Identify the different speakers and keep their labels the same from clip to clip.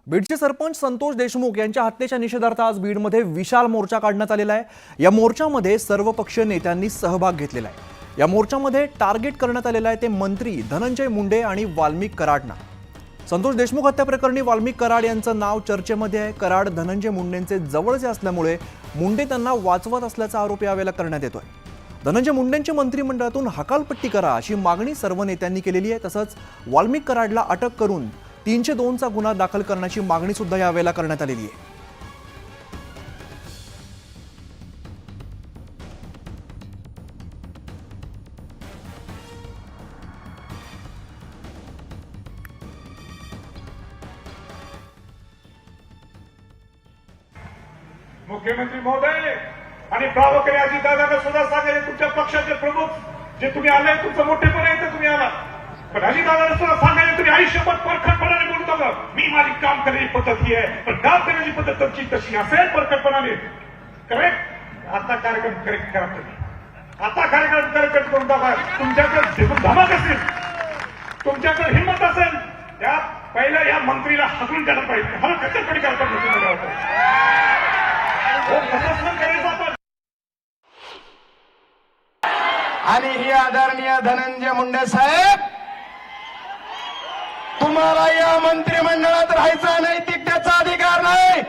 Speaker 1: बीडचे सरपंच संतोष देशमुख यांच्या हत्येच्या निषेधार्थ आज बीडमध्ये विशाल मोर्चा काढण्यात आलेला आहे। या मोर्चामध्ये सर्वपक्षीय नेत्यांनी सहभाग घेतलेला आहे। या मोर्चामध्ये टार्गेट करण्यात आलेला आहे ते मंत्री धनंजय मुंडे आणि वाल्मिक कराडना। संतोष देशमुख हत्या प्रकरणी वाल्मिक कराड यांचं नाव चर्चेमध्ये आहे। कराड धनंजय मुंडेंचे जवळचे असल्यामुळे मुंडे त्यांना वाचवत असल्याचा आरोप यावेळेला करण्यात येतोय। धनंजय मुंडेंची मंत्रिमंडळातून हकालपट्टी करा अशी मागणी सर्व नेत्यांनी केलेली आहे। तसंच वाल्मिक कराडला अटक करून 302 चा गुन्हा दाखल करण्याची मागणी सुद्धा यावेळेला करण्यात आलेली आहे।
Speaker 2: मुख्यमंत्री महोदय आणि प्रामुख्याने अजितदादांना सुद्धा सांगेल, तुमच्या पक्षाचे प्रमुख जे तुम्ही आले तुमचं मोठेपण आहे तुम्ही आला, पण अजितदादांना सुद्धा सांगायला तुम्ही आयुष्यभर परखडपणाने बोलतो का? मी माझी काम करण्याची पद्धत ही आहे, पण काम करण्याची पद्धत तुमची तशी असेल परखडपणाने। करेक्ट? आता कार्यक्रम करेक्ट करा तुम्ही, आता कार्यक्रम करेक्ट करून दाखवा। तुमच्याकडे धमक असेल, तुमच्याकडे हिंमत असेल, त्या पहिल्या या मंत्रीला हकलून द्यायला पाहिजे। मला कचरपडी करतात
Speaker 3: आणि ही आदरणीय धनंजय मुंडे साहेब, तुम्हाला या मंत्रिमंडळात राहायचा नैतिकतेचा अधिकार नाही।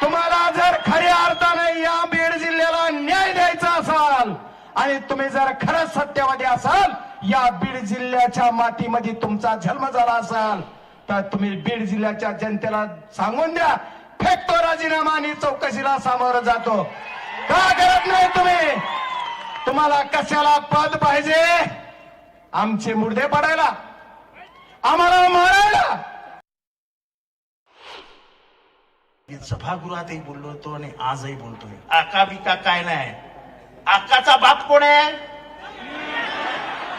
Speaker 3: तुम्हाला जर खऱ्या अर्थाने या बीड जिल्ह्याला न्याय द्यायचा असाल आणि तुम्ही जर खरंच सत्यवादी असाल, या बीड जिल्ह्याच्या मातीमध्ये तुमचा जन्म झाला असाल, तर तुम्ही बीड जिल्ह्याच्या जनतेला सांगून द्या, फेकतो राजीनामा आणि चौकशीला सामोरं जातो। का करत नाही तुम्ही? तुम्हाला कशाला पद पाहिजे? आमचे मुर्दे पडायला, आम्हाला मारायला?
Speaker 4: सभागृहातही बोललो होतो आणि आजही बोलतोय, आका बिका काय नाही। आकाचा बाप कोण आहे?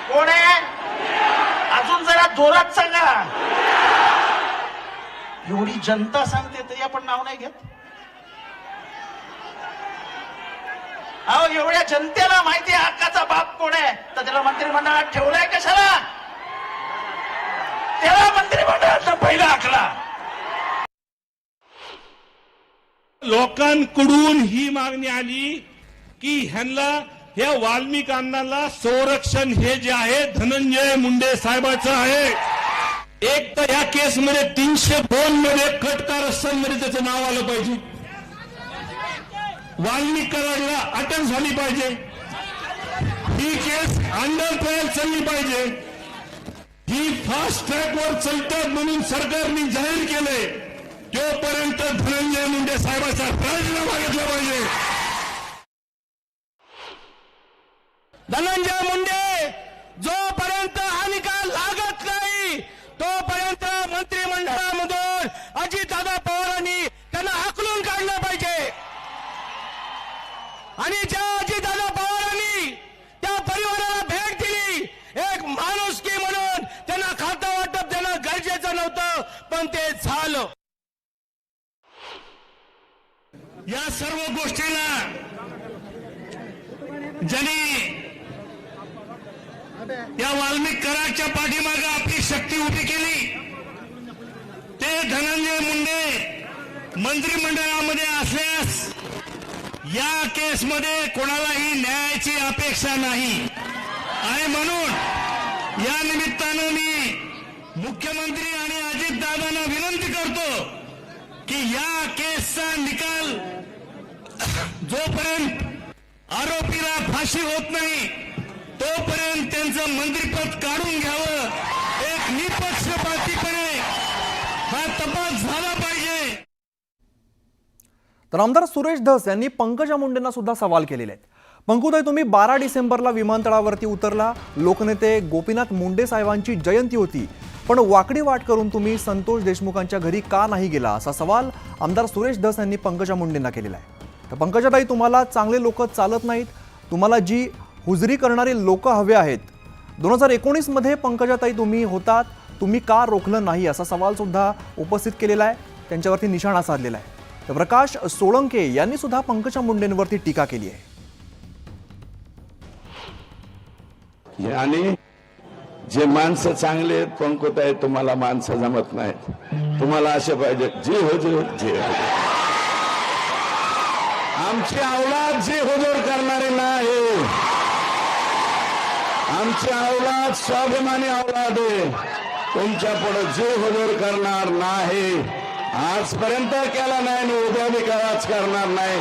Speaker 4: कोण आहे? अजून जरा जोरात सांगा। एवढी जनता सांगते तरी आपण नाव नाही घेत। अहो, एवढ्या जनतेला माहिती आहे आकाचा बाप कोण आहे, तर त्याला मंत्रिमंडळात ठेवलाय कशाला? त्याला मंत्रिमंडळात पहिला आखला।
Speaker 5: लोकांकडून ही मागणी आली की ह्यांना, ह्या वाल्मिक अण्णांना संरक्षण हे जे आहे धनंजय मुंडे साहेबांचं आहे। एक तर या केसमध्ये 302 मध्ये खटका रस्त्यांमध्ये त्याचं नाव आलं पाहिजे, वाल्मिक कराडला अटक झाली पाहिजे, ही केस अंडर ट्रायल चालली पाहिजे, ही फास्ट ट्रॅकवर चालतात म्हणून सरकारने जाहीर केलंय, तोपर्यंत धनंजय मुंडे साहेबांचा राजीनामा घेतला पाहिजे।
Speaker 3: धनंजय मुंडे जोपर्यंत हा निकाल लागत नाही, तोपर्यंत मंत्रिमंडळामधून अजितदादा पवारांनी त्यांना हाकलून काढलं पाहिजे। आणि ज्या अजितदादा पवारांनी त्या परिवाराला भेट दिली, एक माणुसकी म्हणून त्यांना खातं वाटप देणं गरजेचं नव्हतं, पण ते झालं।
Speaker 5: या सर्व गोष्टीला ज्यांनी या वाल्मिक कराडच्या पाठीमागे आपली शक्ती उभी केली, ते धनंजय मुंडे मंत्रिमंडळामध्ये असल्यास या केसमध्ये कोणालाही न्यायाची अपेक्षा नाही। आणि म्हणून या निमित्तानं मी मुख्यमंत्री आणि अजितदादांना विनंती करतो की या केसचा निकाल जोपर्यंत आरोपीला फाशी होत नाही, तोपर्यंत त्यांचं मंत्रिपद काढून घ्यावं। एक निपक्षपातीपणे हा तपास झाला पाहिजे।
Speaker 1: तर आमदार सुरेश धस यांनी पंकजा मुंडेंना सुद्धा सवाल केलेले आहेत। पंकुताई, तुम्ही 12 डिसेंबरला विमानतळावरती उतरला, लोकनेते गोपीनाथ मुंडे साहेबांची जयंती होती, पण वाकडी वाट करून तुम्ही संतोष देशमुखांच्या घरी का नाही गेला, असा सवाल आमदार सुरेश धस यांनी पंकजा मुंडेंना केलेला आहे। तर पंकजाताई, तुम्हाला चांगले लोक चालत नाहीत, तुम्हाला जी हुजरी करणारे लोक हवे आहेत। 2019 मध्ये पंकजाताई तुम्ही होतात, तुम्ही का रोखलं नाही, असा सवाल सुद्धा उपस्थित केलेला आहे, त्यांच्यावरती निशाणा साधलेला आहे। तर प्रकाश सोळंके यांनी सुद्धा पंकजा मुंडेंवरती टीका केली आहे।
Speaker 6: याने
Speaker 5: जे माणसं चांगले आहेत पंकुताई, तुम्हाला माणसं जमत नाहीत, तुम्हाला असे पाहिजे जे हुजूर जे हुजूर. आमची औलाद जे हुजूर करणारे नाही, आमची औलाद स्वाभिमानी औलाद आहे, तुमच्या पुढे जे हुजूर करणार नाही, आजपर्यंत केला नाही आणि उद्या बी कराच करणार नाही.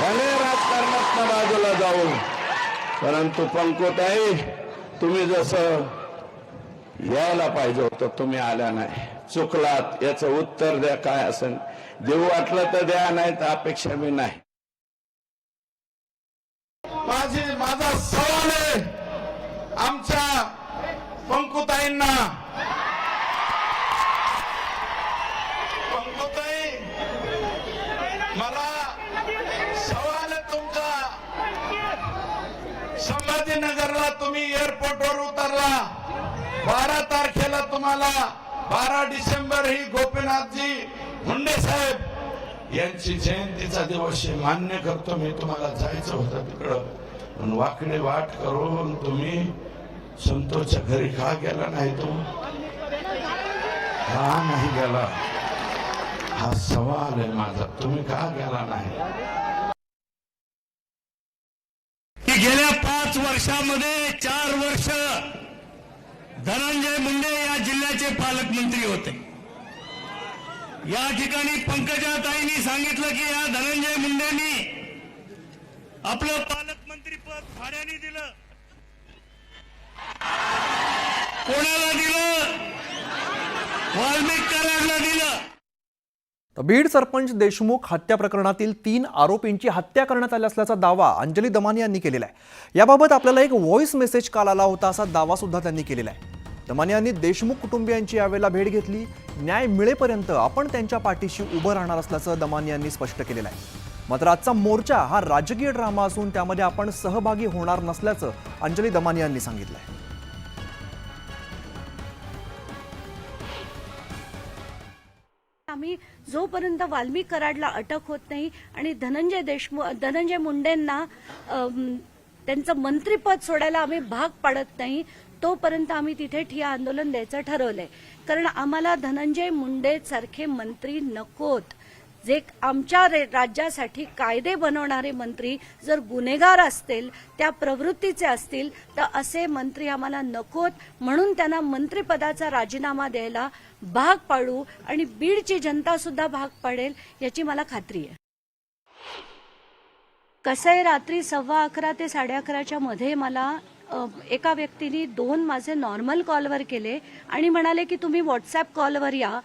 Speaker 5: भले राजकारणात बाजूला जाऊ, परंतु पंकुताई तुम्ही जसं यायला पाहिजे होतं तुम्ही आल्या नाही, चुकलात. याचं उत्तर द्या, काय असेल देऊ वाटलं तर द्या, नाही तर अपेक्षा मी नाही.
Speaker 3: माझा सवाल आहे आमच्या पंकुताईंना. पंकुताई, मला सवाल आहे तुमचा. संभाजीनगरला तुम्ही एअरपोर्टवर उतरला, 12 तारखेला तुम्हाला 12 डिसेंबर ही गोपीनाथजी मुंडे साहेब यांची जयंतीचा दिवस आहे. मान्य करतो मी, तुम्हाला जायचं होतं तिकडं, पण वाकडे वाट करून तुम्ही संतोषच्या घरी का गेला नाही? का नाही गेला हा सवाल आहे माझा. तुम्ही का गेला नाही?
Speaker 5: गेल्या 5 वर्षामध्ये 4 वर्ष धनंजय मुंडे या जिल्ह्याचे पालकमंत्री होते. या ठिकाणी पंकजाताईंनी सांगितलं की या धनंजय मुंडेंनी आपलं पालकमंत्री पद भाड्याने दिलं. कोणाला दिलं? वाल्मिक कराडला दिलं.
Speaker 1: तर बीड सरपंच देशमुख हत्या प्रकरणातील 3 आरोपींची हत्या करण्यात आली असल्याचा दावा अंजली दमानी यांनी केलेला आहे. याबाबत आपल्याला एक व्हॉइस मेसेज काल आला होता, असा दावा सुद्धा त्यांनी केलेला आहे. दमानी यांनी देशमुख कुटुंबियांची यावेळेला भेट घेतली. न्याय मिळेपर्यंत आपण त्यांच्या पाठीशी उभं राहणार असल्याचं दमानी यांनी स्पष्ट केलेलं आहे. मात्र आजचा मोर्चा हा राजकीय ड्रामा असून त्यामध्ये आपण सहभागी होणार नसल्याचं अंजली दमानी यांनी सांगितलंय.
Speaker 6: आम्ही जोपर्यंत वाल्मिक कराडला अटक होत नाही आणि धनंजय मुंडेंना त्यांचं मंत्रिपद सोडायला आम्ही भाग पाडत नाही, तोपर्यंत आम्ही तिथे ठिय्या आंदोलन द्यायचं ठरवलंय. कारण आम्हाला धनंजय मुंडे सारखे मंत्री नकोत. जे आमच्या राज्यासाठी कायदे बनवणारे मंत्री जर गुन्हेगार असतील, त्या प्रवृत्तीचे असतील, तर असे मंत्री आम्हाला नकोत. म्हणून त्यांना मंत्रिपदाचा राजीनामा द्यायला भाग पाडू आणि बीडची जनता सुद्धा भाग पाडेल याची मला खात्री आहे. कसं आहे, रात्री 11:15 ते 11:30च्या मध्ये मला एका व्यक्तीने 2 माझे नॉर्मल कॉलवर केले आणि म्हणाले की तुम्ही व्हॉट्सअप कॉलवर या.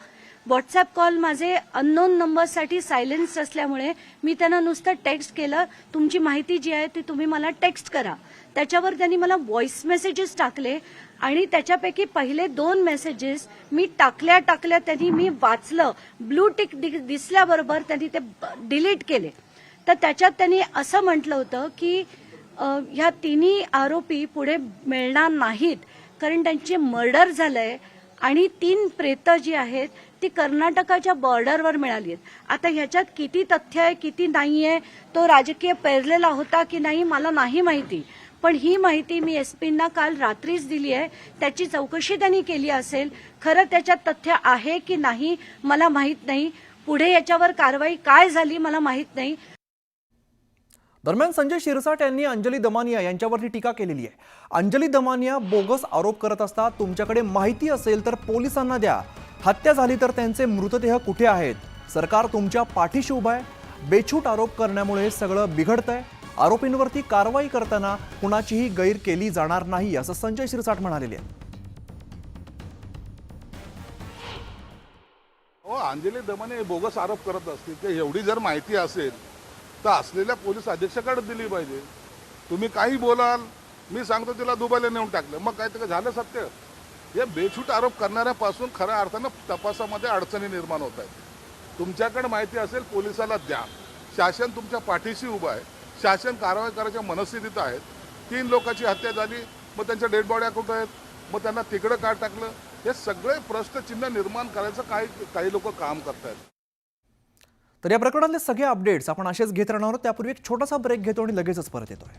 Speaker 6: व्हॉट्सअप कॉल माझे अननोन नंबरसाठी सायलेन्स असल्यामुळे मी त्यांना नुसतं टेक्स्ट केलं, तुमची माहिती जी आहे ती तुम्ही मला टेक्स्ट करा. त्याच्यावर त्यांनी मला व्हॉइस मेसेजेस टाकले आणि त्याच्यापैकी पहिले 2 मेसेजेस मी टाकल्या त्यांनी मी वाचलं. ब्लू टिक दिसल्याबरोबर त्यांनी ते डिलीट केले. तर त्याच्यात त्यांनी असं म्हटलं होतं की ह्या 3 आरोपी पुढे मिळणार नाहीत कारण त्यांचे मर्डर झालंय आणि 3 प्रेतं जी आहेत ती कर्नाटकाच्या बॉर्डरवर मिळाली आहेत. आता ह्याच्यात किती तथ्य आहे किती नाहीये, तो राजकीय पेरलेला होता की नाही मला नाही माहिती, पण ही माहिती मी एसपींना काल रात्रीच दिली आहे. त्याची चौकशी त्यांनी केली असेल. खरं त्याच्यात तथ्य आहे की नाही मला माहित नाही. पुढे याच्यावर कारवाई काय झाली मला माहित नाही.
Speaker 1: दरम्यान संजय शिरसाट यांनी अंजली दमानिया यांच्यावरती टीका केलेली आहे. अंजली दमानिया बोगस आरोप करत असतात. तुमच्याकडे माहिती असेल तर पोलिसांना द्या. हत्या झाली तर त्यांचे मृतदेह कुठे आहेत? सरकार तुमच्या पाठीशी उभं आहे. बेछूट आरोप करण्यामुळे सगळं बिघडतंय. आरोपींवरती कारवाई करताना कुणाचीही गैर केली जाणार नाही असं संजय शिरसाट म्हणालेले आहेत.
Speaker 7: अंजली दमाने बोगस आरोप करत असतील ते एवढी जर माहिती असेल तर असलेल्या पोलीस अधीक्षकाकडे दिली पाहिजे. तुम्ही काही बोलाल, मी सांगतो तिला दुबईला नेऊन टाकलं, मग काय ते झालं सत्य? हे बेछूट आरोप करणाऱ्यापासून खऱ्या अर्थानं तपासामध्ये अडचणी निर्माण होत आहेत. तुमच्याकडे माहिती असेल पोलिसाला द्या. शासन तुमच्या पाठीशी उभं आहे. शासन कारवाई करायच्या मनस्थितीत आहेत. 3 लोकांची हत्या झाली, मग त्यांच्या डेड बॉड्या कुठं आहेत, मग त्यांना तिकडं का टाकलं, हे सगळे प्रश्नचिन्ह निर्माण करायचं काही लोक काम करतायत.
Speaker 1: तर या प्रकरणातले सगळे अपडेट्स आपण असेच घेत राहणार आहोत. त्यापूर्वी एक छोटासा ब्रेक घेतो आणि लगेचच परत येतोय.